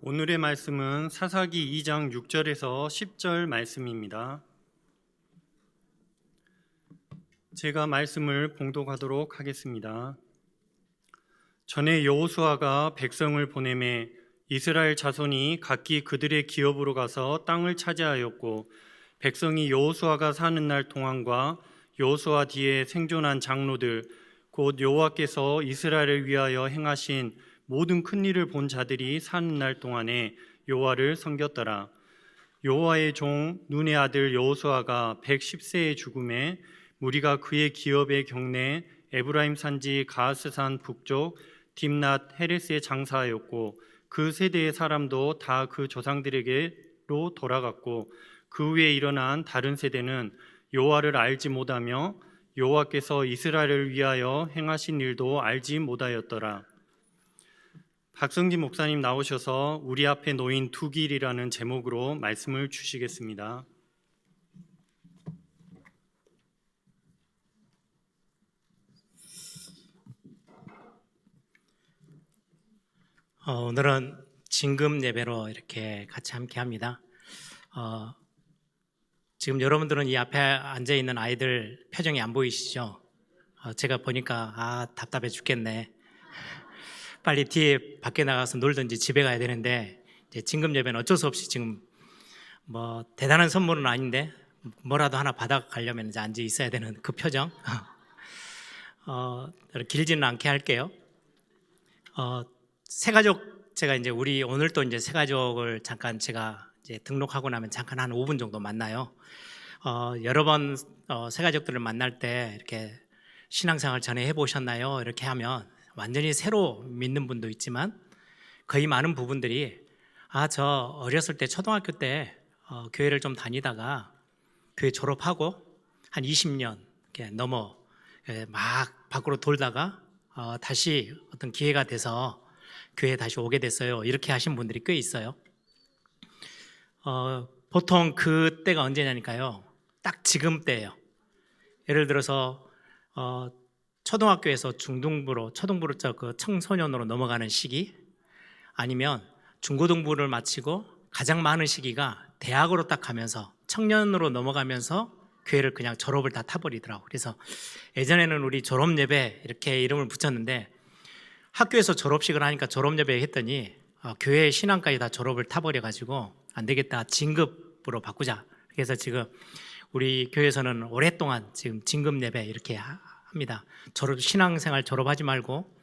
오늘의 말씀은 사사기 2장 6절에서 10절 말씀입니다. 제가 말씀을 봉독하도록 하겠습니다. 전에 여호수아가 백성을 보내매 이스라엘 자손이 각기 그들의 기업으로 가서 땅을 차지하였고, 백성이 여호수아가 사는 날 동안과 여호수아 뒤에 생존한 장로들 곧 여호와께서 이스라엘을 위하여 행하신 모든 큰 일을 본 자들이 사는 날 동안에 여호와를 섬겼더라. 여호와의 종 눈의 아들 여호수아가 110세에 죽음에 무리가 그의 기업의 경내 에브라임 산지 가하스산 북쪽 딥낫 헤레스에 장사하였고, 그 세대의 사람도 다 그 조상들에게로 돌아갔고, 그 후에 일어난 다른 세대는 여호와를 알지 못하며 여호와께서 이스라엘을 위하여 행하신 일도 알지 못하였더라. 박성진 목사님 나오셔서 우리 앞에 놓인 두 길이라는 제목으로 말씀을 주시겠습니다. 오늘은 진금 예배로 이렇게 같이 함께 합니다. 지금 여러분들은 이 앞에 앉아 있는 아이들 표정이 안 보이시죠? 제가 보니까 답답해 죽겠네. 빨리 뒤에 밖에 나가서 놀든지 집에 가야 되는데, 이제 진금 예배는 어쩔 수 없이 지금 뭐 대단한 선물은 아닌데 뭐라도 하나 받아가려면 이제 앉아 있어야 되는 그 표정. 길지는 않게 할게요. 새가족, 제가 이제 우리 오늘 또 이제 새가족을 잠깐 제가 이제 등록하고 나면 잠깐 한 5분 정도 만나요. 여러 번 새가족들을 만날 때 이렇게 신앙생활 전에 해보셨나요? 이렇게 하면 완전히 새로 믿는 분도 있지만 거의 많은 부분들이 저 어렸을 때 초등학교 때 교회를 좀 다니다가 교회 졸업하고 한 20년 이렇게 넘어 막 밖으로 돌다가 다시 어떤 기회가 돼서 교회에 다시 오게 됐어요. 이렇게 하신 분들이 꽤 있어요. 보통 그때가 언제냐니까요. 딱 지금 때예요. 예를 들어서 초등학교에서 초등부로 그 청소년으로 넘어가는 시기, 아니면 중고등부를 마치고 가장 많은 시기가 대학으로 딱 가면서 청년으로 넘어가면서 교회를 그냥 졸업을 다 타버리더라고요. 그래서 예전에는 우리 졸업 예배 이렇게 이름을 붙였는데, 학교에서 졸업식을 하니까 졸업 예배 했더니 교회 신앙까지 다 졸업을 타버려가지고 안 되겠다, 진급으로 바꾸자. 그래서 지금 우리 교회에서는 오랫동안 지금 진급 예배 이렇게 합니다. 신앙생활 졸업하지 말고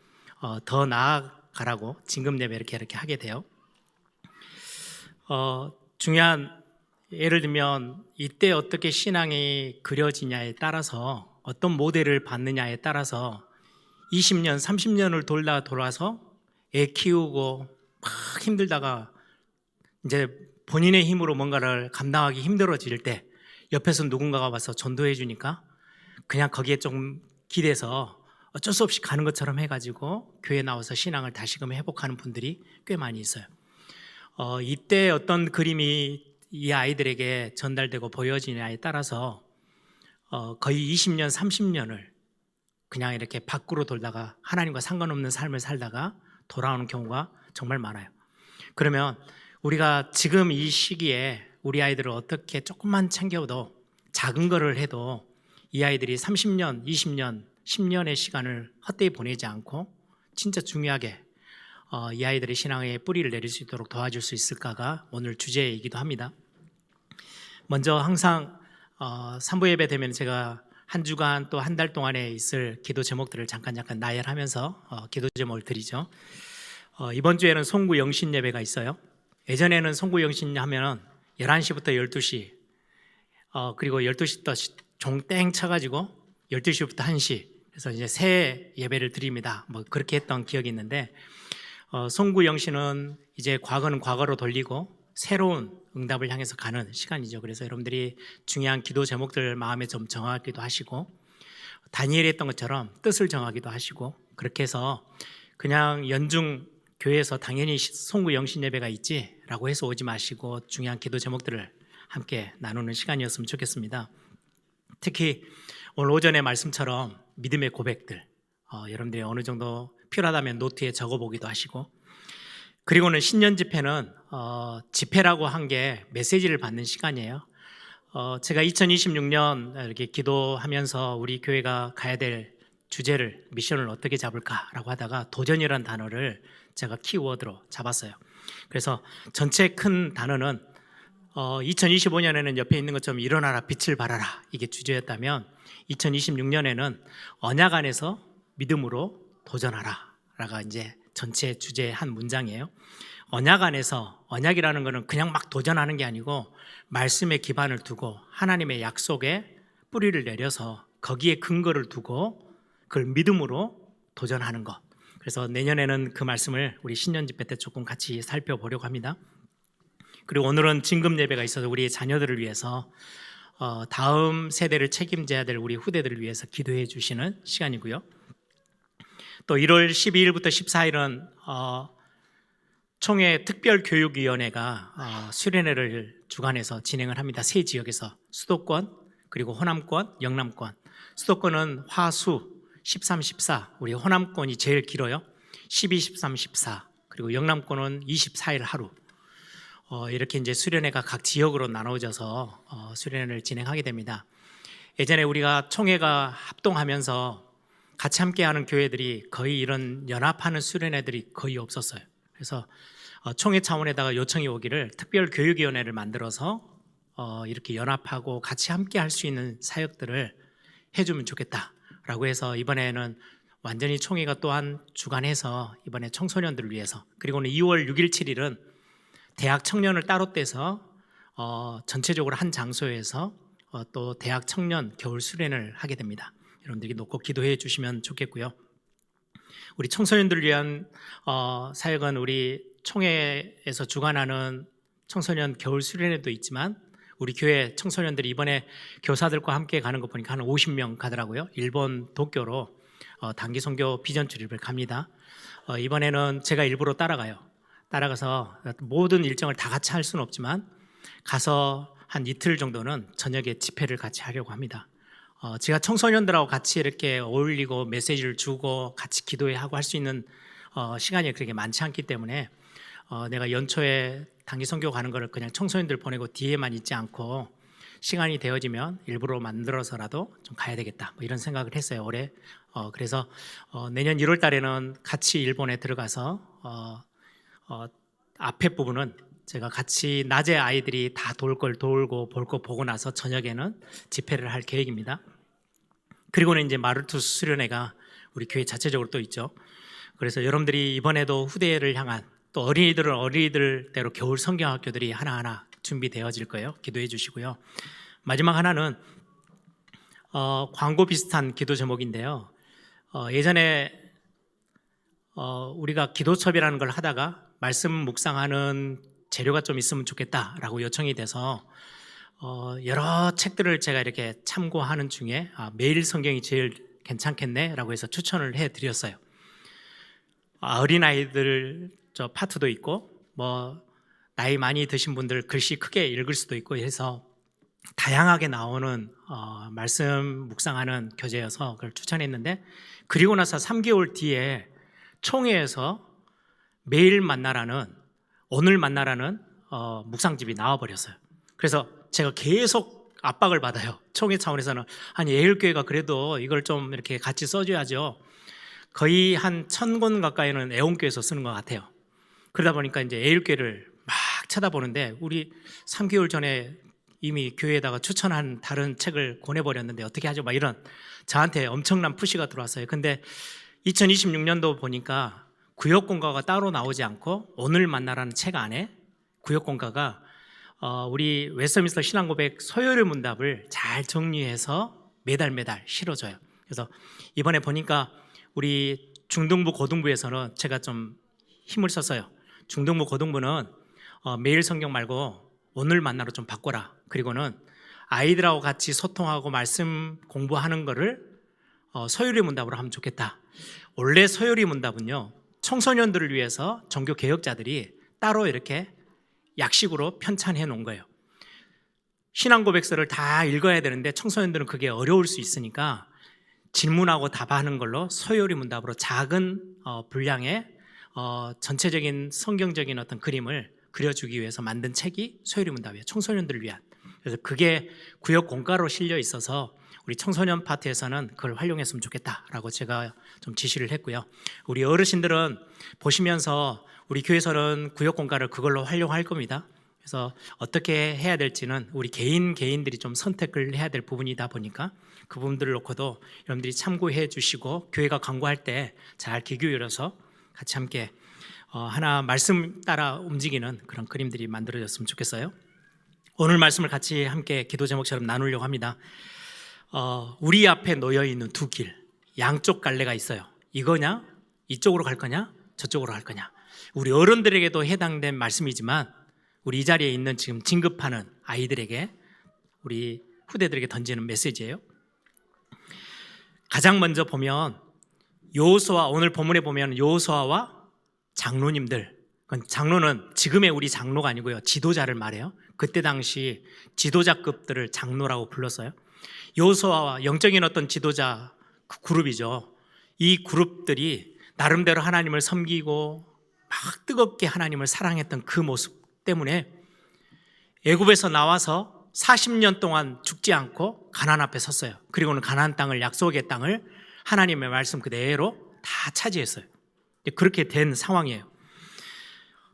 더 나아가라고 진급 예배 이렇게 하게 돼요. 중요한, 예를 들면 이때 어떻게 신앙이 그려지냐에 따라서, 어떤 모델을 받느냐에 따라서 20년, 30년을 돌아서 애 키우고 막 힘들다가 이제 본인의 힘으로 뭔가를 감당하기 힘들어질 때 옆에서 누군가가 와서 전도해 주니까 그냥 거기에 좀 기대서 어쩔 수 없이 가는 것처럼 해가지고 교회 나와서 신앙을 다시금 회복하는 분들이 꽤 많이 있어요. 이때 어떤 그림이 이 아이들에게 전달되고 보여지냐에 따라서 거의 20년, 30년을 그냥 이렇게 밖으로 돌다가 하나님과 상관없는 삶을 살다가 돌아오는 경우가 정말 많아요. 그러면 우리가 지금 이 시기에 우리 아이들을 어떻게 조금만 챙겨도, 작은 거를 해도 이 아이들이 30년, 20년, 10년의 시간을 헛되이 보내지 않고 진짜 중요하게 이 아이들의 신앙에 뿌리를 내릴 수 있도록 도와줄 수 있을까가 오늘 주제이기도 합니다. 먼저 항상 3부 예배 되면 제가 한 주간 또 한 달 동안에 있을 기도 제목들을 잠깐 나열하면서 기도 제목을 드리죠. 이번 주에는 송구 영신 예배가 있어요. 예전에는 송구 영신 하면 11시부터 12시, 그리고 12시부터 종땡 쳐가지고 12시부터 1시, 그래서 이제 새 예배를 드립니다. 뭐 그렇게 했던 기억이 있는데, 송구 영신은 이제 과거는 과거로 돌리고 새로운 응답을 향해서 가는 시간이죠. 그래서 여러분들이 중요한 기도 제목들 마음에 좀 정하기도 하시고, 다니엘이 했던 것처럼 뜻을 정하기도 하시고, 그렇게 해서 그냥 연중 교회에서 당연히 송구 영신 예배가 있지라고 해서 오지 마시고 중요한 기도 제목들을 함께 나누는 시간이었으면 좋겠습니다. 특히 오늘 오전의 말씀처럼 믿음의 고백들, 여러분들이 어느 정도 필요하다면 노트에 적어보기도 하시고, 그리고는 신년 집회는 집회라고 한 게 메시지를 받는 시간이에요. 제가 2026년 이렇게 기도하면서 우리 교회가 가야 될 주제를, 미션을 어떻게 잡을까라고 하다가 도전이라는 단어를 제가 키워드로 잡았어요. 그래서 전체 큰 단어는 2025년에는 옆에 있는 것처럼 일어나라 빛을 발하라, 이게 주제였다면 2026년에는 언약 안에서 믿음으로 도전하라 라가 이제 전체 주제의 한 문장이에요. 언약 안에서, 언약이라는 것은 그냥 막 도전하는 게 아니고 말씀에 기반을 두고 하나님의 약속에 뿌리를 내려서 거기에 근거를 두고 그걸 믿음으로 도전하는 것. 그래서 내년에는 그 말씀을 우리 신년 집회 때 조금 같이 살펴보려고 합니다. 그리고 오늘은 진금 예배가 있어서 우리 자녀들을 위해서 다음 세대를 책임져야 될 우리 후대들을 위해서 기도해 주시는 시간이고요. 또 1월 12일부터 14일은 총회 특별교육위원회가 수련회를 주관해서 진행을 합니다. 세 지역에서 수도권, 그리고 호남권, 영남권. 수도권은 화수 13, 14, 우리 호남권이 제일 길어요. 12, 13, 14. 그리고 영남권은 24일 하루. 이렇게 이제 수련회가 각 지역으로 나눠져서 수련회를 진행하게 됩니다. 예전에 우리가 총회가 합동하면서 같이 함께하는 교회들이 거의 이런 연합하는 수련회들이 거의 없었어요. 그래서 총회 차원에다가 요청이 오기를 특별교육위원회를 만들어서 이렇게 연합하고 같이 함께할 수 있는 사역들을 해주면 좋겠다라고 해서 이번에는 완전히 총회가 또한 주관해서 이번에 청소년들을 위해서, 그리고는 2월 6일, 7일은 대학 청년을 따로 떼서 전체적으로 한 장소에서 또 대학 청년 겨울 수련을 하게 됩니다. 여러분들이 놓고 기도해 주시면 좋겠고요. 우리 청소년들을 위한 사역은 우리 총회에서 주관하는 청소년 겨울 수련회도 있지만 우리 교회 청소년들이 이번에 교사들과 함께 가는 거 보니까 한 50명 가더라고요. 일본 도쿄로 단기 선교 비전 출입을 갑니다. 이번에는 제가 일부러 따라가서 모든 일정을 다 같이 할 수는 없지만 가서 한 이틀 정도는 저녁에 집회를 같이 하려고 합니다. 제가 청소년들하고 같이 이렇게 어울리고 메시지를 주고 같이 기도하고 할 수 있는 시간이 그렇게 많지 않기 때문에 내가 연초에 단기 선교 가는 거를 그냥 청소년들 보내고 뒤에만 있지 않고 시간이 되어지면 일부러 만들어서라도 좀 가야 되겠다, 뭐 이런 생각을 했어요, 올해. 그래서 내년 1월 달에는 같이 일본에 들어가서 앞에 부분은 제가 같이 낮에 아이들이 다 돌 걸 돌고 볼 거 보고 나서 저녁에는 집회를 할 계획입니다. 그리고는 이제 마르투스 수련회가 우리 교회 자체적으로 또 있죠. 그래서 여러분들이 이번에도 후대를 향한, 또 어린이들은 어린이들대로 겨울 성경학교들이 하나하나 준비되어질 거예요. 기도해 주시고요. 마지막 하나는 광고 비슷한 기도 제목인데요. 예전에 우리가 기도첩이라는 걸 하다가 말씀 묵상하는 재료가 좀 있으면 좋겠다라고 요청이 돼서 여러 책들을 제가 이렇게 참고하는 중에 매일 성경이 제일 괜찮겠네라고 해서 추천을 해드렸어요. 어린아이들 저 파트도 있고 뭐 나이 많이 드신 분들 글씨 크게 읽을 수도 있고 해서 다양하게 나오는 말씀 묵상하는 교재여서 그걸 추천했는데, 그리고 나서 3개월 뒤에 총회에서 매일 만나라는, 오늘 만나라는 묵상집이 나와버렸어요. 그래서 제가 계속 압박을 받아요. 총회 차원에서는 아니 애일교회가 그래도 이걸 좀 이렇게 같이 써줘야죠. 거의 한 1000권 가까이는 애원교회에서 쓰는 것 같아요. 그러다 보니까 이제 애일교회를 막 쳐다보는데 우리 3개월 전에 이미 교회에다가 추천한 다른 책을 권해버렸는데 어떻게 하죠? 막 이런 저한테 엄청난 푸시가 들어왔어요. 근데 2026년도 보니까 구역공가가 따로 나오지 않고 오늘 만나라는 책 안에 구역공가가 우리 웨스트민스터 신앙고백 소요의 문답을 잘 정리해서 매달 실어줘요. 그래서 이번에 보니까 우리 중등부 고등부에서는 제가 좀 힘을 썼어요. 중등부 고등부는 매일 성경 말고 오늘 만나로 좀 바꿔라. 그리고는 아이들하고 같이 소통하고 말씀 공부하는 거를 서유리 문답으로 하면 좋겠다. 원래 서유리 문답은요, 청소년들을 위해서 종교 개혁자들이 따로 이렇게 약식으로 편찬해 놓은 거예요. 신앙 고백서를 다 읽어야 되는데 청소년들은 그게 어려울 수 있으니까 질문하고 답하는 걸로 서유리 문답으로 작은 분량의 전체적인 성경적인 어떤 그림을 그려주기 위해서 만든 책이 소율이문답이에요. 청소년들을 위한. 그래서 그게 구역 공가로 실려 있어서 우리 청소년 파트에서는 그걸 활용했으면 좋겠다라고 제가 좀 지시를 했고요. 우리 어르신들은 보시면서 우리 교회에서는 구역 공가를 그걸로 활용할 겁니다. 그래서 어떻게 해야 될지는 우리 개인들이 좀 선택을 해야 될 부분이다 보니까 그 부분들을 놓고도 여러분들이 참고해 주시고 교회가 광고할 때 잘 귀 기울여서 같이 함께 하나 말씀 따라 움직이는 그런 그림들이 만들어졌으면 좋겠어요. 오늘 말씀을 같이 함께 기도 제목처럼 나누려고 합니다. 우리 앞에 놓여 있는 두 길, 양쪽 갈래가 있어요. 이거냐? 이쪽으로 갈 거냐? 저쪽으로 갈 거냐? 우리 어른들에게도 해당된 말씀이지만 우리 이 자리에 있는 지금 진급하는 아이들에게, 우리 후대들에게 던지는 메시지예요. 가장 먼저 보면 여호수아, 오늘 본문에 보면 여호수아와 장로님들, 장로는 지금의 우리 장로가 아니고요, 지도자를 말해요. 그때 당시 지도자급들을 장로라고 불렀어요. 여호수아와 영적인 어떤 지도자 그룹이죠. 이 그룹들이 나름대로 하나님을 섬기고 막 뜨겁게 하나님을 사랑했던 그 모습 때문에 애굽에서 나와서 40년 동안 죽지 않고 가나안 앞에 섰어요. 그리고는 가나안 땅을, 약속의 땅을 하나님의 말씀 그대로 다 차지했어요. 그렇게 된 상황이에요.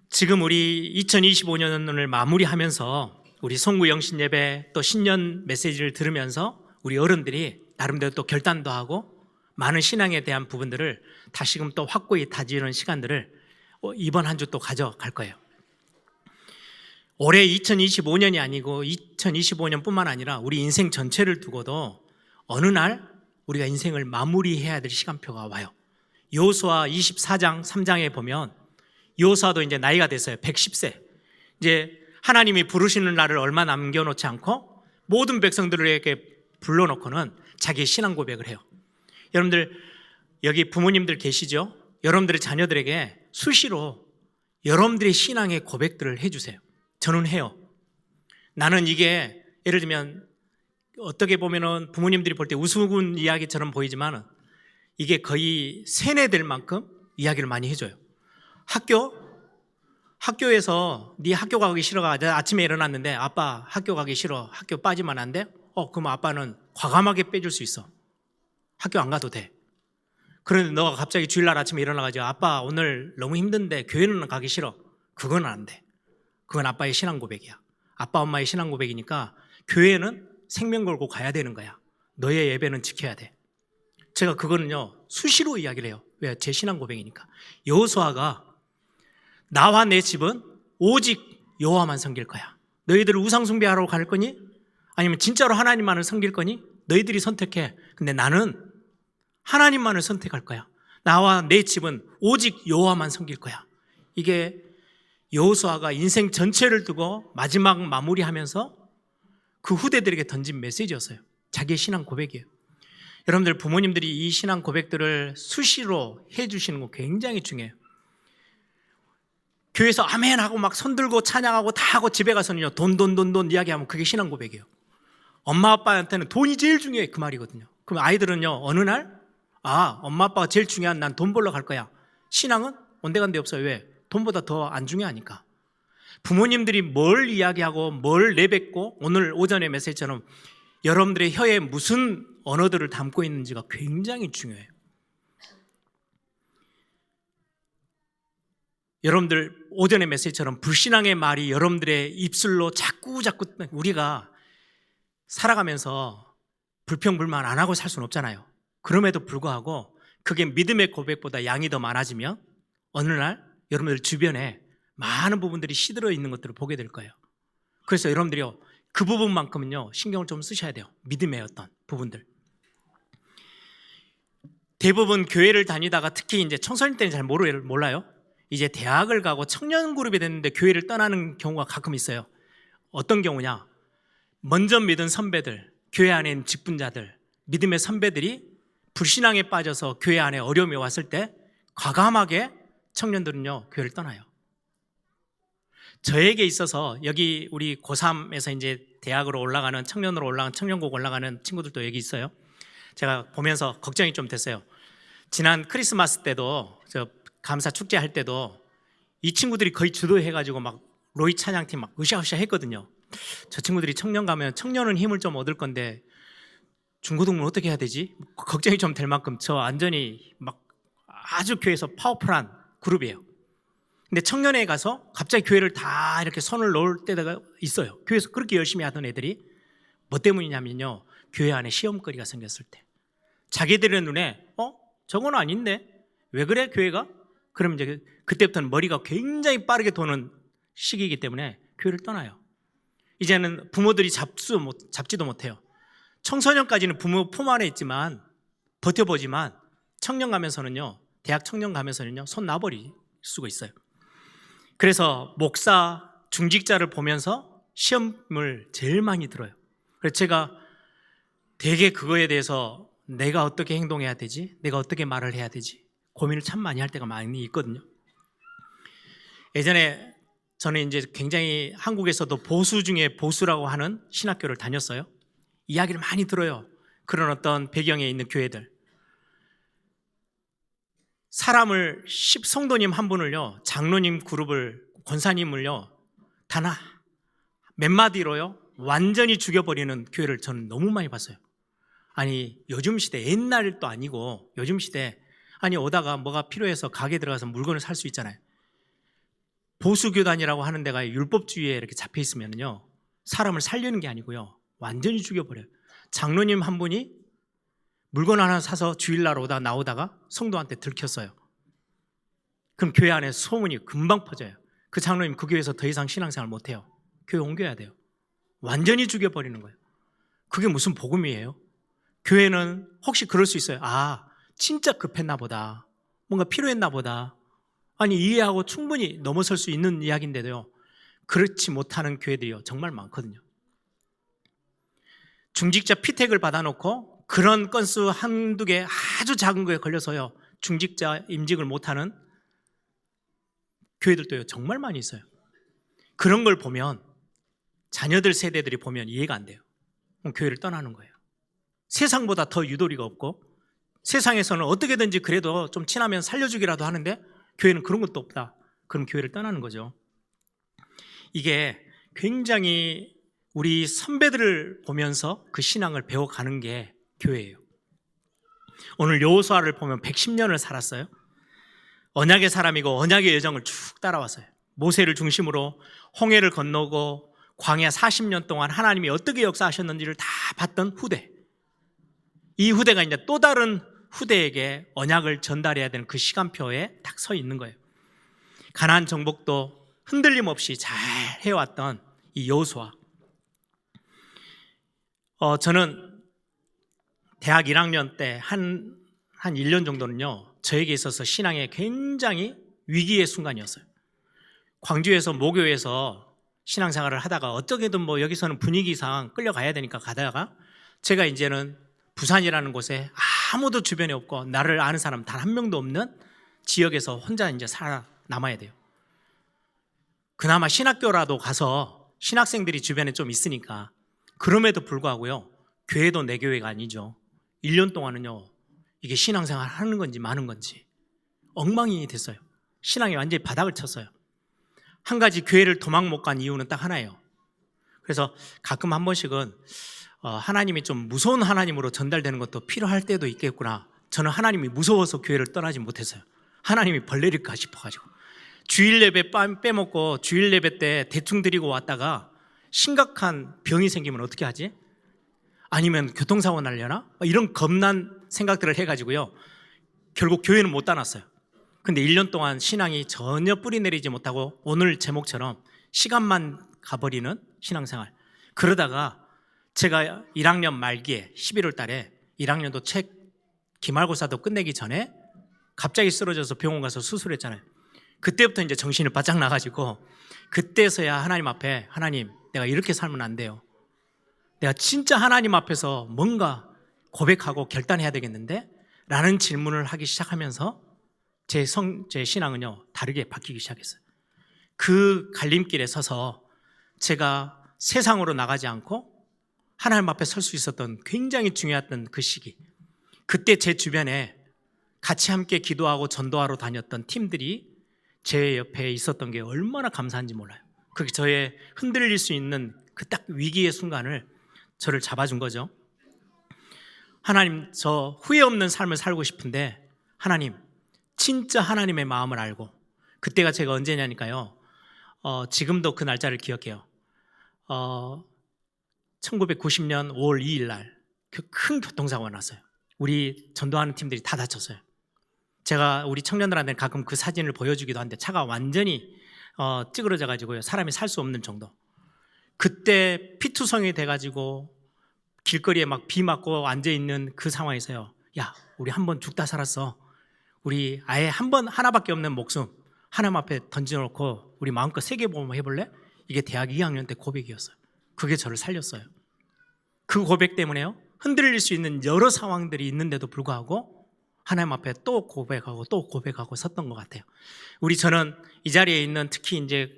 지금 우리 2025년을 마무리하면서 우리 송구 영신 예배 또 신년 메시지를 들으면서 우리 어른들이 나름대로 또 결단도 하고 많은 신앙에 대한 부분들을 다시금 또 확고히 다지는 시간들을 이번 한 주 또 가져갈 거예요. 올해 2025년이 아니고 2025년뿐만 아니라 우리 인생 전체를 두고도 어느 날 우리가 인생을 마무리해야 될 시간표가 와요. 여호수아 24장 3장에 보면 여호수아도 이제 나이가 됐어요. 110세. 이제 하나님이 부르시는 날을 얼마 남겨놓지 않고 모든 백성들에게 불러놓고는 자기의 신앙 고백을 해요. 여러분들 여기 부모님들 계시죠? 여러분들의 자녀들에게 수시로 여러분들의 신앙의 고백들을 해주세요. 저는 해요. 나는 이게 예를 들면 어떻게 보면은 부모님들이 볼 때 우스운 이야기처럼 보이지만 이게 거의 세뇌될 만큼 이야기를 많이 해줘요. 학교에서 네 학교 가기 싫어가 아침에 일어났는데 아빠 학교 가기 싫어, 학교 빠지면 안 돼? 그럼 아빠는 과감하게 빼줄 수 있어. 학교 안 가도 돼. 그런데 너가 갑자기 주일날 아침에 일어나가지고 아빠 오늘 너무 힘든데 교회는 가기 싫어. 그건 안 돼. 그건 아빠의 신앙 고백이야. 아빠 엄마의 신앙 고백이니까 교회는 생명 걸고 가야 되는 거야. 너의 예배는 지켜야 돼. 제가 그거는요 수시로 이야기를 해요. 왜? 제 신앙 고백이니까. 여호수아가 나와 내 집은 오직 여호와만 섬길 거야. 너희들 우상 숭배하러 갈 거니? 아니면 진짜로 하나님만을 섬길 거니? 너희들이 선택해. 근데 나는 하나님만을 선택할 거야. 나와 내 집은 오직 여호와만 섬길 거야. 이게 여호수아가 인생 전체를 두고 마지막 마무리하면서 그 후대들에게 던진 메시지였어요. 자기의 신앙 고백이에요. 여러분들 부모님들이 이 신앙 고백들을 수시로 해주시는 거 굉장히 중요해요. 교회에서 아멘 하고 막 손들고 찬양하고 다 하고 집에 가서는요 돈 이야기하면 그게 신앙 고백이에요. 엄마 아빠한테는 돈이 제일 중요해 그 말이거든요. 그럼 아이들은요 어느 날 엄마 아빠가 제일 중요한 난 돈 벌러 갈 거야. 신앙은 온데간데 없어요. 왜? 돈보다 더 안 중요하니까. 부모님들이 뭘 이야기하고 뭘 내뱉고 오늘 오전의 메시지처럼 여러분들의 혀에 무슨 언어들을 담고 있는지가 굉장히 중요해요. 여러분들 오전의 메시지처럼 불신앙의 말이 여러분들의 입술로 자꾸 우리가 살아가면서 불평불만 안 하고 살 수는 없잖아요. 그럼에도 불구하고 그게 믿음의 고백보다 양이 더 많아지면 어느 날 여러분들 주변에 많은 부분들이 시들어 있는 것들을 보게 될 거예요. 그래서 여러분들이요 그 부분만큼은요 신경을 좀 쓰셔야 돼요. 믿음의 어떤 부분들. 대부분 교회를 다니다가 특히 이제 청소년 때는 잘 몰라요. 이제 대학을 가고 청년 그룹이 됐는데 교회를 떠나는 경우가 가끔 있어요. 어떤 경우냐? 먼저 믿은 선배들, 교회 안에 있는 직분자들, 믿음의 선배들이 불신앙에 빠져서 교회 안에 어려움이 왔을 때 과감하게 청년들은요 교회를 떠나요. 저에게 있어서 여기 우리 고3에서 이제 대학으로 올라가는 청년으로 올라가는 청년국 올라가는 친구들도 여기 있어요. 제가 보면서 걱정이 좀 됐어요. 지난 크리스마스 때도 저 감사 축제 할 때도 이 친구들이 거의 주도해가지고 막 로이 찬양팀 막 으쌰으쌰 했거든요. 저 친구들이 청년 가면 청년은 힘을 좀 얻을 건데 중고등부는 어떻게 해야 되지? 걱정이 좀 될 만큼 저 완전히 막 아주 교회에서 파워풀한 그룹이에요. 근데 청년회에 가서 갑자기 교회를 다 이렇게 손을 놓을 때가 있어요. 교회에서 그렇게 열심히 하던 애들이 뭐 때문이냐면요, 교회 안에 시험거리가 생겼을 때 자기들의 눈에 저건 아닌데 왜 그래 교회가? 그러면 이제 그때부터는 머리가 굉장히 빠르게 도는 시기이기 때문에 교회를 떠나요. 이제는 부모들이 잡지도 못해요. 청소년까지는 부모 품 안에 있지만 버텨보지만 청년 가면서는요, 대학 청년 가면서는요 손 놔버릴 수가 있어요. 그래서 목사, 중직자를 보면서 시험을 제일 많이 들어요. 그래서 제가 되게 그거에 대해서 내가 어떻게 행동해야 되지? 내가 어떻게 말을 해야 되지? 고민을 참 많이 할 때가 많이 있거든요. 예전에 저는 이제 굉장히 한국에서도 보수 중에 보수라고 하는 신학교를 다녔어요. 이야기를 많이 들어요. 그런 어떤 배경에 있는 교회들. 사람을 성도님 한 분을요, 장로님 그룹을, 권사님을요, 단 몇 마디로요 완전히 죽여버리는 교회를 저는 너무 많이 봤어요. 아니 요즘 시대, 옛날도 아니고 요즘 시대, 아니 오다가 뭐가 필요해서 가게 들어가서 물건을 살 수 있잖아요. 보수교단이라고 하는 데가 율법주의에 이렇게 잡혀 있으면요, 사람을 살리는 게 아니고요 완전히 죽여버려요. 장로님 한 분이 물건 하나 사서 주일날 나오다가 성도한테 들켰어요. 그럼 교회 안에 소문이 금방 퍼져요. 그 장로님 그 교회에서 더 이상 신앙생활 못해요. 교회 옮겨야 돼요. 완전히 죽여버리는 거예요. 그게 무슨 복음이에요? 교회는 혹시 그럴 수 있어요. 진짜 급했나 보다, 뭔가 필요했나 보다, 아니 이해하고 충분히 넘어설 수 있는 이야기인데도요, 그렇지 못하는 교회들이요 정말 많거든요. 중직자 피택을 받아놓고 그런 건수 한두 개 아주 작은 거에 걸려서요 중직자 임직을 못하는 교회들도요 정말 많이 있어요. 그런 걸 보면 자녀들 세대들이 보면 이해가 안 돼요. 그럼 교회를 떠나는 거예요. 세상보다 더 유도리가 없고, 세상에서는 어떻게든지 그래도 좀 친하면 살려주기라도 하는데 교회는 그런 것도 없다. 그럼 교회를 떠나는 거죠. 이게 굉장히 우리 선배들을 보면서 그 신앙을 배워가는 게 교회예요. 오늘 여호수아를 보면 110년을 살았어요. 언약의 사람이고 언약의 여정을 쭉 따라왔어요. 모세를 중심으로 홍해를 건너고 광야 40년 동안 하나님이 어떻게 역사하셨는지를 다 봤던 후대. 이 후대가 이제 또 다른 후대에게 언약을 전달해야 되는 그 시간표에 딱 서 있는 거예요. 가나안 정복도 흔들림 없이 잘 해왔던 이 여호수아. 저는 대학 1학년 때 한 1년 정도는요 저에게 있어서 신앙에 굉장히 위기의 순간이었어요. 광주에서 모교에서 신앙생활을 하다가 어떻게든 뭐 여기서는 분위기상 끌려가야 되니까 가다가, 제가 이제는 부산이라는 곳에 아무도 주변에 없고 나를 아는 사람 단 한 명도 없는 지역에서 혼자 이제 살아남아야 돼요. 그나마 신학교라도 가서 신학생들이 주변에 좀 있으니까, 그럼에도 불구하고요 교회도 내 교회가 아니죠. 1년 동안은요 이게 신앙생활 하는 건지 마는 건지 엉망이 됐어요. 신앙이 완전히 바닥을 쳤어요. 한 가지 교회를 도망 못 간 이유는 딱 하나예요. 그래서 가끔 한 번씩은 하나님이 좀 무서운 하나님으로 전달되는 것도 필요할 때도 있겠구나. 저는 하나님이 무서워서 교회를 떠나지 못했어요. 하나님이 벌 내릴까 싶어가지고. 주일 예배 빼먹고 주일 예배 때 대충 드리고 왔다가 심각한 병이 생기면 어떻게 하지? 아니면 교통사고 날려나? 이런 겁난 생각들을 해가지고요 결국 교회는 못 다녔어요. 근데 1년 동안 신앙이 전혀 뿌리 내리지 못하고 오늘 제목처럼 시간만 가버리는 신앙생활. 그러다가 제가 1학년 말기에 11월 달에 1학년도 책 기말고사도 끝내기 전에 갑자기 쓰러져서 병원 가서 수술했잖아요. 그때부터 이제 정신이 바짝 나가지고 그때서야 하나님 앞에, 하나님 내가 이렇게 살면 안 돼요. 내가 진짜 하나님 앞에서 뭔가 고백하고 결단해야 되겠는데? 라는 질문을 하기 시작하면서 제 신앙은요 다르게 바뀌기 시작했어요. 그 갈림길에 서서 제가 세상으로 나가지 않고 하나님 앞에 설 수 있었던 굉장히 중요했던 그 시기, 그때 제 주변에 같이 함께 기도하고 전도하러 다녔던 팀들이 제 옆에 있었던 게 얼마나 감사한지 몰라요. 그게 저의 흔들릴 수 있는 그 딱 위기의 순간을 저를 잡아준 거죠. 하나님, 저 후회 없는 삶을 살고 싶은데 하나님, 진짜 하나님의 마음을 알고, 그때가 제가 언제냐니까요. 지금도 그 날짜를 기억해요. 1990년 5월 2일 날 큰 교통사고가 났어요. 우리 전도하는 팀들이 다 다쳤어요. 제가 우리 청년들한테 가끔 그 사진을 보여주기도 하는데 차가 완전히 찌그러져 가지고요, 사람이 살 수 없는 정도. 그때 피투성이 돼가지고 길거리에 막 비 맞고 앉아있는 그 상황에서요, 야, 우리 한 번 죽다 살았어. 우리 아예 한 번 하나밖에 없는 목숨 하나님 앞에 던져놓고 우리 마음껏 세계보험 해볼래? 이게 대학 2학년 때 고백이었어요. 그게 저를 살렸어요. 그 고백 때문에요, 흔들릴 수 있는 여러 상황들이 있는데도 불구하고 하나님 앞에 또 고백하고 섰던 것 같아요. 저는 이 자리에 있는 특히 이제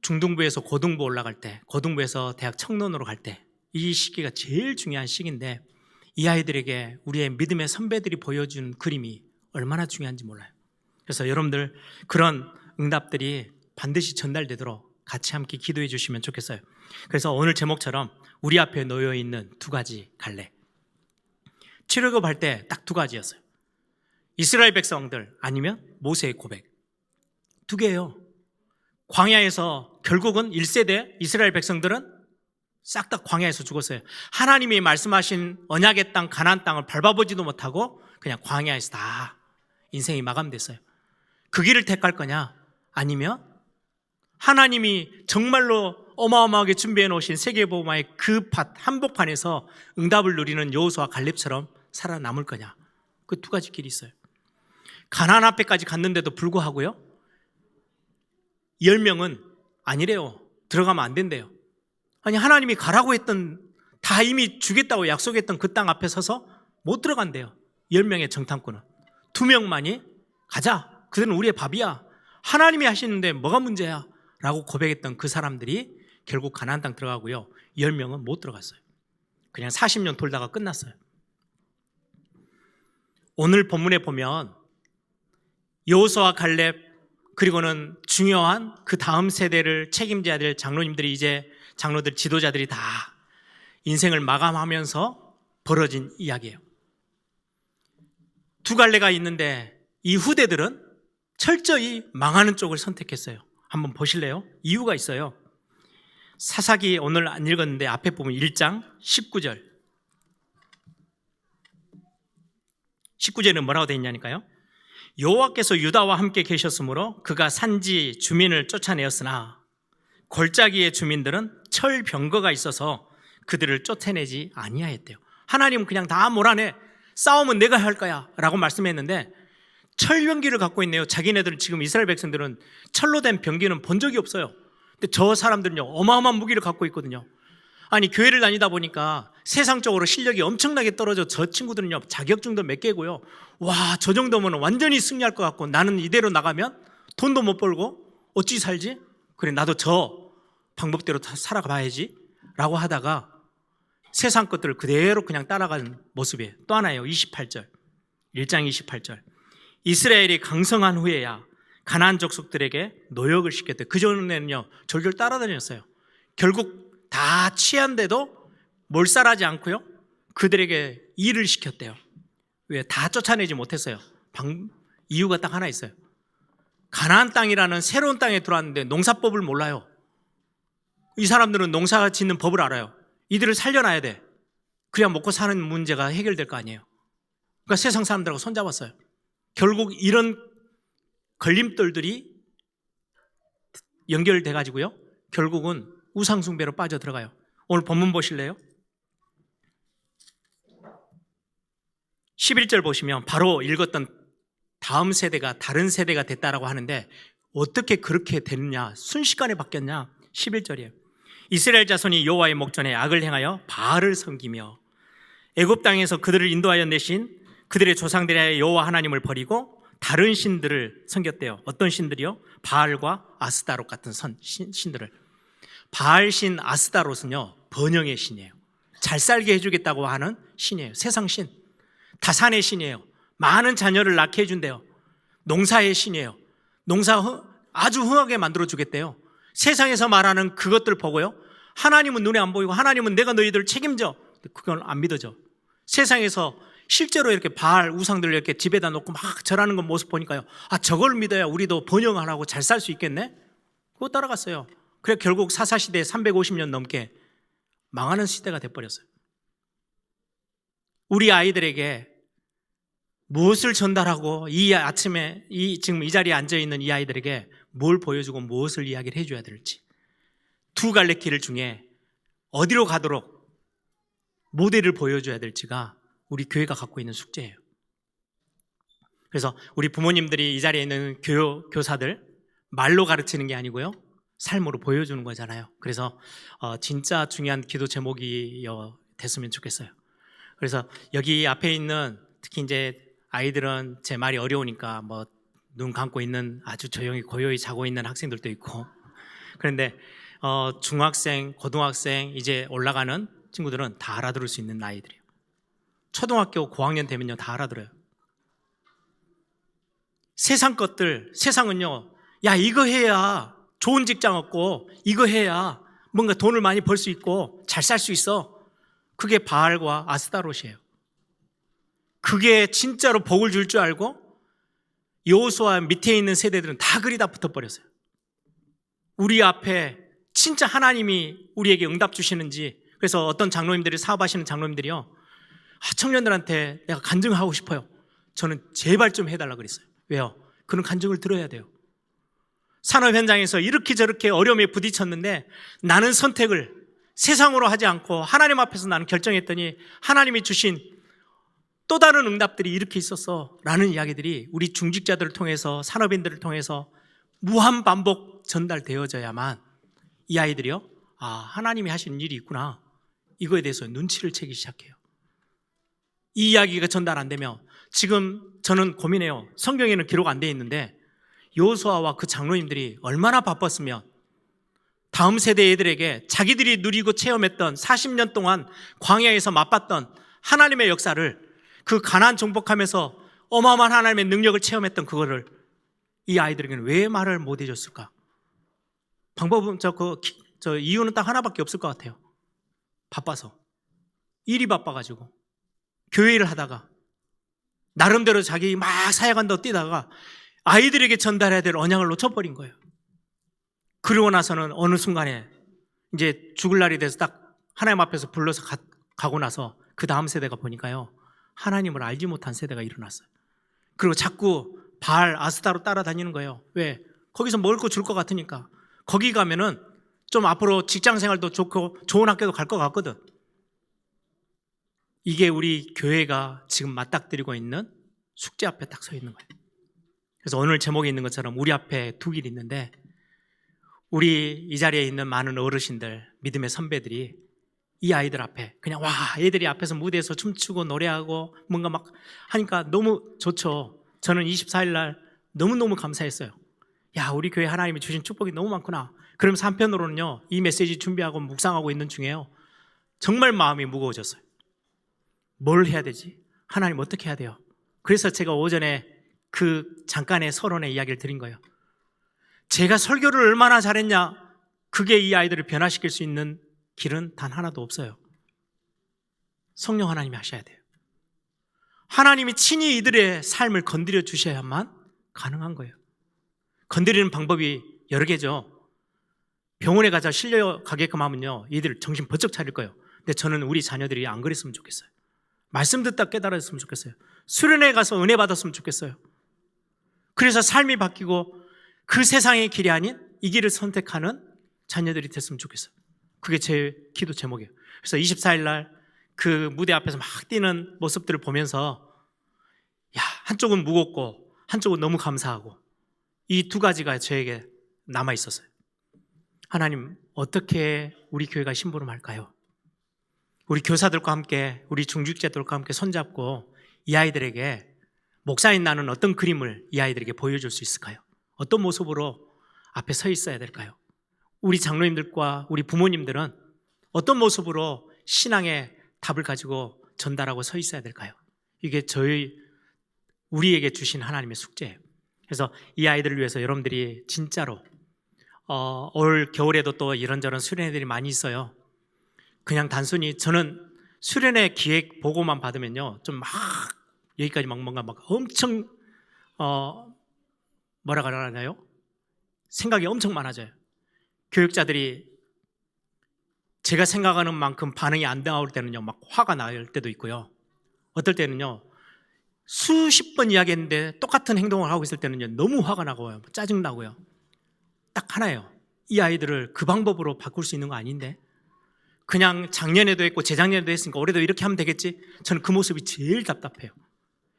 중등부에서 고등부 올라갈 때, 고등부에서 대학 청론으로 갈 때, 이 시기가 제일 중요한 시기인데 이 아이들에게 우리의 믿음의 선배들이 보여준 그림이 얼마나 중요한지 몰라요. 그래서 여러분들 그런 응답들이 반드시 전달되도록 같이 함께 기도해 주시면 좋겠어요. 그래서 오늘 제목처럼 우리 앞에 놓여 있는 두 가지 갈래, 출애굽할 때 딱 두 가지였어요. 이스라엘 백성들 아니면 모세의 고백, 두 개예요. 광야에서 결국은 1세대 이스라엘 백성들은 싹 다 광야에서 죽었어요. 하나님이 말씀하신 언약의 땅 가나안 땅을 밟아보지도 못하고 그냥 광야에서 다 인생이 마감됐어요. 그 길을 택할 거냐, 아니면 하나님이 정말로 어마어마하게 준비해 놓으신 세계보험의 그 한복판에서 응답을 누리는 여호수아 갈렙처럼 살아남을 거냐, 그 두 가지 길이 있어요. 가나안 앞에까지 갔는데도 불구하고요, 10명은 아니래요. 들어가면 안 된대요. 아니, 하나님이 가라고 했던, 다 이미 주겠다고 약속했던 그 땅 앞에 서서 못 들어간대요. 10명의 정탐꾼은. 2명만이 가자, 그들은 우리의 밥이야, 하나님이 하시는데 뭐가 문제야 라고 고백했던 그 사람들이 결국 가나안 땅 들어가고요, 10명은 못 들어갔어요. 그냥 40년 돌다가 끝났어요. 오늘 본문에 보면 여호수아 갈렙, 그리고는 중요한 그 다음 세대를 책임져야 될 장로님들이, 이제 장로들, 지도자들이 다 인생을 마감하면서 벌어진 이야기예요. 두 갈래가 있는데 이 후대들은 철저히 망하는 쪽을 선택했어요. 한번 보실래요? 이유가 있어요. 사사기 오늘 안 읽었는데 앞에 보면 1장 19절. 19절에는 뭐라고 되어 있냐니까요. 여호와께서 유다와 함께 계셨으므로 그가 산지 주민을 쫓아내었으나 골짜기의 주민들은 철병거가 있어서 그들을 쫓아내지 아니하였대요. 하나님은 그냥 다 몰아내, 싸움은 내가 할 거야 라고 말씀했는데 철병기를 갖고 있네요. 자기네들은, 지금 이스라엘 백성들은 철로 된 병기는 본 적이 없어요. 근데 저 사람들은요, 어마어마한 무기를 갖고 있거든요. 아니, 교회를 다니다 보니까 세상적으로 실력이 엄청나게 떨어져 저 친구들은요, 자격증도 몇 개고요, 와, 저 정도면 완전히 승리할 것 같고, 나는 이대로 나가면 돈도 못 벌고 어찌 살지? 그래, 나도 저 방법대로 살아가 봐야지 라고 하다가 세상 것들을 그대로 그냥 따라가는 모습이에요. 또 하나예요. 28절, 1장 28절. 이스라엘이 강성한 후에야 가나안 족속들에게 노역을 시켰대요. 그전에는요, 졸졸 따라다녔어요. 결국 다 취한데도 몰살하지 않고요, 그들에게 일을 시켰대요. 왜? 다 쫓아내지 못했어요. 이유가 딱 하나 있어요. 가나안 땅이라는 새로운 땅에 들어왔는데 농사법을 몰라요. 이 사람들은 농사 짓는 법을 알아요. 이들을 살려놔야 돼. 그래야 먹고 사는 문제가 해결될 거 아니에요. 그러니까 세상 사람들하고 손잡았어요. 결국 이런 걸림돌들이 연결돼 가지고요, 결국은 우상숭배로 빠져들어가요. 오늘 본문 보실래요? 11절 보시면 바로 읽었던 다음 세대가 다른 세대가 됐다라고 하는데 어떻게 그렇게 됐냐, 순식간에 바뀌었냐? 11절이에요. 이스라엘 자손이 여호와의 목전에 악을 행하여 바알을 섬기며 애굽 땅에서 그들을 인도하여 내신 그들의 조상들의 여호와 하나님을 버리고 다른 신들을 섬겼대요. 어떤 신들이요? 바알과 아스다롯 같은 신들을. 바알신, 아스다롯은요, 번영의 신이에요. 잘 살게 해주겠다고 하는 신이에요. 세상 신. 다산의 신이에요. 많은 자녀를 낳게 해준대요. 농사의 신이에요. 아주 흥하게 만들어주겠대요. 세상에서 말하는 그것들 보고요, 하나님은 눈에 안 보이고 하나님은 내가 너희들을 책임져. 그건 안 믿어져. 세상에서 실제로 이렇게 바알 우상들을 이렇게 집에다 놓고 막 절하는 건 모습 보니까요, 저걸 믿어야 우리도 번영하라고 잘 살 수 있겠네? 그거 따라갔어요. 그래 결국 사사시대 350년 넘게 망하는 시대가 돼버렸어요. 우리 아이들에게 무엇을 전달하고 이 아침에 지금 이 자리에 앉아있는 이 아이들에게 뭘 보여주고 무엇을 이야기를 해줘야 될지, 두 갈래 길 중에 어디로 가도록 모델을 보여줘야 될지가 우리 교회가 갖고 있는 숙제예요. 그래서 우리 부모님들이 이 자리에 있는 교사들 말로 가르치는 게 아니고요, 삶으로 보여주는 거잖아요. 그래서 진짜 중요한 기도 제목이 됐으면 좋겠어요. 그래서 여기 앞에 있는, 특히 이제 아이들은 제 말이 어려우니까 뭐 눈 감고 있는, 아주 조용히 고요히 자고 있는 학생들도 있고, 그런데 중학생, 고등학생 이제 올라가는 친구들은 다 알아들을 수 있는 나이들이에요. 초등학교 고학년 되면요 다 알아들어요. 세상 것들, 세상은요, 야 이거 해야 좋은 직장 얻고, 이거 해야 뭔가 돈을 많이 벌 수 있고 잘 살 수 있어. 그게 바알과 아스타롯이에요. 그게 진짜로 복을 줄 줄 알고 여호수아 밑에 있는 세대들은 다 그리 다 붙어버렸어요. 우리 앞에 진짜 하나님이 우리에게 응답 주시는지. 그래서 어떤 장로님들이, 사업하시는 장로님들이요, 청년들한테 내가 간증하고 싶어요. 저는 제발 좀 해달라 그랬어요. 왜요? 그런 간증을 들어야 돼요. 산업 현장에서 이렇게 저렇게 어려움에 부딪혔는데 나는 선택을 세상으로 하지 않고 하나님 앞에서 나는 결정했더니 하나님이 주신 또 다른 응답들이 이렇게 있었어 라는 이야기들이 우리 중직자들을 통해서, 산업인들을 통해서 무한 반복 전달되어져야만 이 아이들이요, 하나님이 하시는 일이 있구나, 이거에 대해서 눈치를 채기 시작해요. 이 이야기가 전달 안 되면, 지금 저는 고민해요. 성경에는 기록 안 돼 있는데 여호수아와 그 장로님들이 얼마나 바빴으면 다음 세대 애들에게 자기들이 누리고 체험했던 40년 동안 광야에서 맛봤던 하나님의 역사를, 그 가나안 정복하면서 어마어마한 하나님의 능력을 체험했던 그거를 이 아이들에게는 왜 말을 못 해줬을까? 방법은 저 이유는 딱 하나밖에 없을 것 같아요. 바빠서, 일이 바빠가지고 교회 일을 하다가 나름대로 자기 막 사역한다고 뛰다가 아이들에게 전달해야 될 언약을 놓쳐버린 거예요. 그러고 나서는 어느 순간에 이제 죽을 날이 돼서 딱 하나님 앞에서 불러서 가고 나서 그 다음 세대가 보니까요, 하나님을 알지 못한 세대가 일어났어요. 그리고 자꾸 바알, 아스타로 따라다니는 거예요. 왜? 거기서 먹을 거 줄 것 같으니까. 거기 가면은 좀 앞으로 직장 생활도 좋고 좋은 학교도 갈 것 같거든. 이게 우리 교회가 지금 맞닥뜨리고 있는 숙제 앞에 딱 서 있는 거예요. 그래서 오늘 제목에 있는 것처럼 우리 앞에 두 길이 있는데, 우리 이 자리에 있는 많은 어르신들, 믿음의 선배들이 이 아이들 앞에 그냥 애들이 앞에서 무대에서 춤추고 노래하고 뭔가 막 하니까 너무 좋죠. 저는 24일 날 너무너무 감사했어요. 야, 우리 교회 하나님이 주신 축복이 너무 많구나. 그러면서 한편으로는요, 이 메시지 준비하고 묵상하고 있는 중에요, 정말 마음이 무거워졌어요. 뭘 해야 되지? 하나님 어떻게 해야 돼요? 그래서 제가 오전에 그 잠깐의 서론의 이야기를 드린 거예요. 제가 설교를 얼마나 잘했냐, 그게 이 아이들을 변화시킬 수 있는 길은 단 하나도 없어요. 성령 하나님이 하셔야 돼요. 하나님이 친히 이들의 삶을 건드려 주셔야만 가능한 거예요. 건드리는 방법이 여러 개죠. 병원에 가서 실려가게끔 하면요, 이들 정신 번쩍 차릴 거예요. 근데 저는 우리 자녀들이 안 그랬으면 좋겠어요. 말씀 듣다 깨달았으면 좋겠어요. 수련회 가서 은혜 받았으면 좋겠어요. 그래서 삶이 바뀌고 그 세상의 길이 아닌 이 길을 선택하는 자녀들이 됐으면 좋겠어요. 그게 제 기도 제목이에요. 그래서 24일 날 그 무대 앞에서 막 뛰는 모습들을 보면서, 한쪽은 무겁고 한쪽은 너무 감사하고, 이 두 가지가 저에게 남아 있었어요. 하나님, 어떻게 우리 교회가 심부름할까요? 우리 교사들과 함께, 우리 중직자들과 함께 손잡고 이 아이들에게, 목사인 나는 어떤 그림을 이 아이들에게 보여줄 수 있을까요? 어떤 모습으로 앞에 서 있어야 될까요? 우리 장로님들과 우리 부모님들은 어떤 모습으로 신앙의 답을 가지고 전달하고 서 있어야 될까요? 이게 우리에게 주신 하나님의 숙제예요. 그래서 이 아이들을 위해서 여러분들이 진짜로 올 겨울에도 또 이런저런 수련회들이 많이 있어요. 그냥 단순히 저는 수련회 기획 보고만 받으면요, 좀 막 여기까지 뭔가 막 엄청 뭐라 그러나요? 생각이 엄청 많아져요. 교육자들이 제가 생각하는 만큼 반응이 안 나올 때는요, 막 화가 날 때도 있고요. 어떨 때는요, 수십 번 이야기했는데 똑같은 행동을 하고 있을 때는요, 너무 화가 나고요, 짜증 나고요. 딱 하나예요. 이 아이들을 그 방법으로 바꿀 수 있는 거 아닌데, 그냥 작년에도 했고 재작년에도 했으니까 올해도 이렇게 하면 되겠지. 저는 그 모습이 제일 답답해요.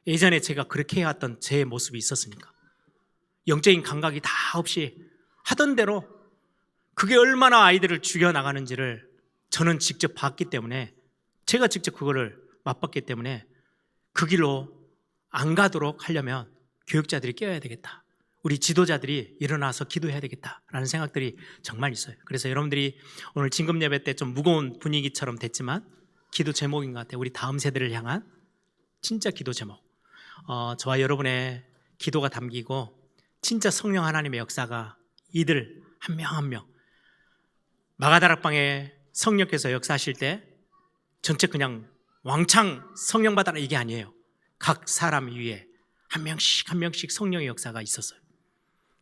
예전에 제가 그렇게 해왔던 제 모습이 있었으니까. 영적인 감각이 다 없이 하던 대로, 그게 얼마나 아이들을 죽여나가는지를 저는 직접 봤기 때문에, 제가 직접 그거를 맛봤기 때문에 그 길로 안 가도록 하려면 교육자들이 깨어야 되겠다, 우리 지도자들이 일어나서 기도해야 되겠다라는 생각들이 정말 있어요. 그래서 여러분들이 오늘 진금 예배 때 좀 무거운 분위기처럼 됐지만 기도 제목인 것 같아요. 우리 다음 세대를 향한 진짜 기도 제목. 저와 여러분의 기도가 담기고 진짜 성령 하나님의 역사가 이들 한 명 한 명, 마가다락방에 성령께서 역사하실 때 전체 그냥 왕창 성령 받아라 이게 아니에요. 각 사람 위에 한 명씩 성령의 역사가 있었어요.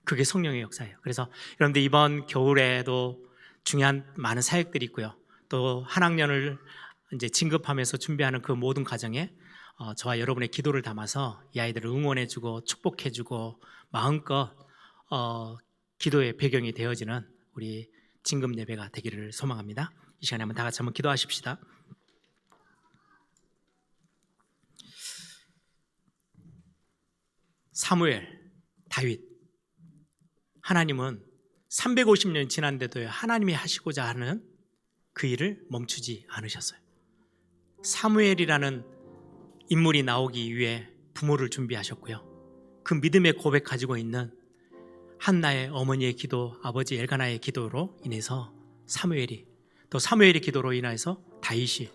그게 성령의 역사예요. 그래서 여러분들 이번 겨울에도 중요한 많은 사역들이 있고요. 또 한 학년을 이제 진급하면서 준비하는 그 모든 과정에 저와 여러분의 기도를 담아서 이 아이들을 응원해주고 축복해주고 마음껏 기도의 배경이 되어지는 우리 진급 예배가 되기를 소망합니다. 이 시간에 한번 다 같이 한번 기도하십시다. 사무엘, 다윗, 하나님은 350년 지난데도 하나님이 하시고자 하는 그 일을 멈추지 않으셨어요. 사무엘이라는 인물이 나오기 위해 부모를 준비하셨고요. 그 믿음의 고백 가지고 있는 한나의 어머니의 기도, 아버지 엘가나의 기도로 인해서 사무엘이, 또 사무엘의 기도로 인해서 다윗이,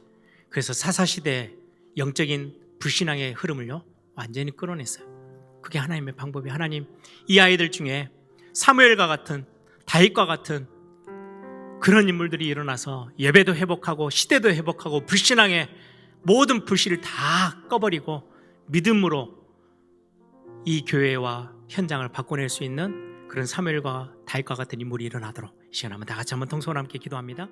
그래서 사사시대의 영적인 불신앙의 흐름을요 완전히 끌어냈어요. 그게 하나님의 방법이, 하나님 이 아이들 중에 사무엘과 같은, 다윗과 같은 그런 인물들이 일어나서 예배도 회복하고 시대도 회복하고 불신앙의 모든 불씨를 다 꺼버리고 믿음으로 이 교회와 현장을 바꿔낼 수 있는 그런 사무엘과 다윗과 같은 인물이 일어나도록 이 시간 한번 다 같이 한번 통성으로 함께 기도합니다.